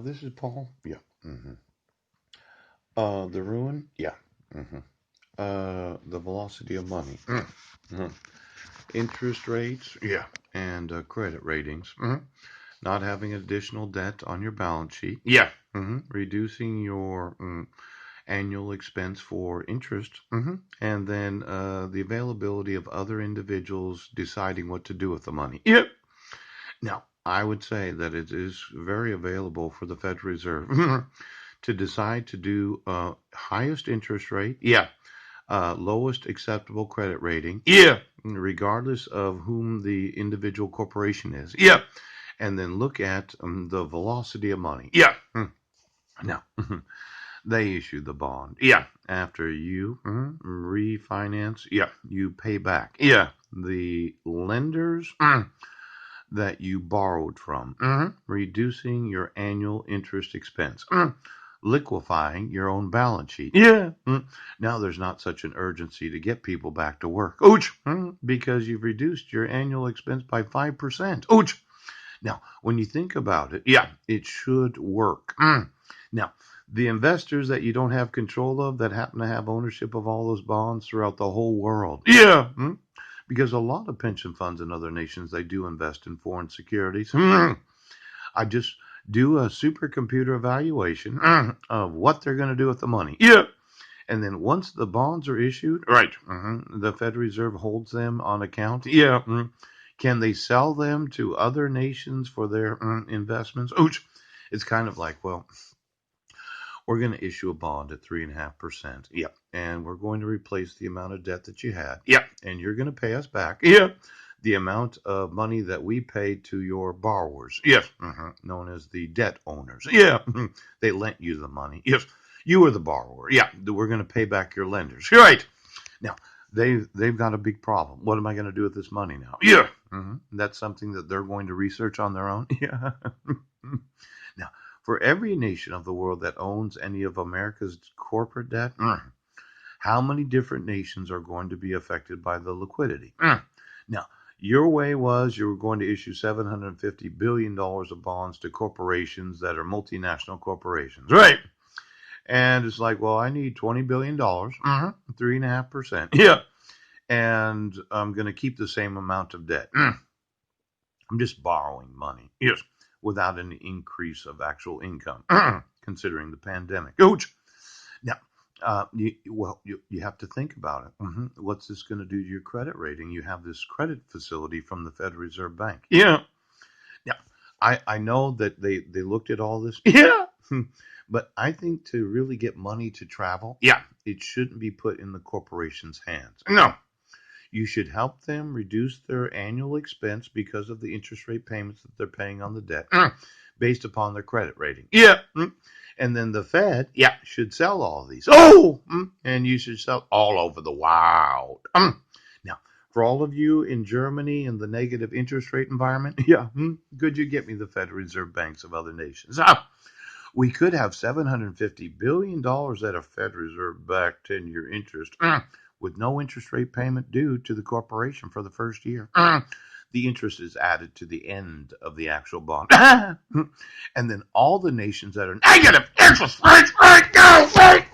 This is Paul. Yeah. The ruin. Yeah. hmm the velocity of money. Mhm. Interest rates. Yeah. And credit ratings. Not having additional debt on your balance sheet. Yeah. Reducing your annual expense for interest. And then the availability of other individuals deciding what to do with the money. Yep. Now, I would say that it is very available for the Federal Reserve to decide to do highest interest rate, yeah, lowest acceptable credit rating, yeah, regardless of whom the individual corporation is, yeah, and then look at the velocity of money, yeah. Now, they issue the bond, yeah. After you refinance, yeah, you pay back, yeah. The lenders that you borrowed from, reducing your annual interest expense, liquefying your own balance sheet. Yeah. Now there's not such an urgency to get people back to work. Ouch. Because you've reduced your annual expense by 5%. Ouch. Now, when you think about it, yeah, it should work. Now, the investors that you don't have control of that happen to have ownership of all those bonds throughout the whole world. Yeah. Because a lot of pension funds in other nations, they do invest in foreign securities. I just do a supercomputer evaluation of what they're going to do with the money. Yeah. And then once the bonds are issued, right, the Federal Reserve holds them on account. Yeah. Can they sell them to other nations for their investments? Ouch. It's kind of like, well, we're going to issue a bond at 3.5%. Yeah. And we're going to replace the amount of debt that you had. Yeah. And you're going to pay us back. Yeah. The amount of money that we paid to your borrowers. Yes. Known as the debt owners. Yeah. They lent you the money. Yes. You were the borrower. Yeah. We're going to pay back your lenders. Right. Now, they've got a big problem. What am I going to do with this money now? Yeah. That's something that they're going to research on their own. Yeah. Now, for every nation of the world that owns any of America's corporate debt, how many different nations are going to be affected by the liquidity? Now, your way was you were going to issue $750 billion of bonds to corporations that are multinational corporations. Right. And it's like, well, I need $20 billion, 3.5%. Yeah. And I'm going to keep the same amount of debt. I'm just borrowing money. Yes. Without an increase of actual income, considering the pandemic. Ouch. Now, you have to think about it. What's this going to do to your credit rating? You have this credit facility from the Federal Reserve Bank. Yeah. Now, I know that they looked at all this. Yeah. But I think to really get money to travel, yeah, it shouldn't be put in the corporation's hands. No. You should help them reduce their annual expense because of the interest rate payments that they're paying on the debt based upon their credit rating. Yeah. And then the Fed, yeah, should sell all of these. Oh, and you should sell all over the world. Now, for all of you in Germany in the negative interest rate environment, yeah, could you get me the Federal Reserve banks of other nations? We could have $750 billion at a Federal Reserve backed 10-year interest with no interest rate payment due to the corporation for the first year. The interest is added to the end of the actual bond. And then all the nations that are negative interest rates right now, right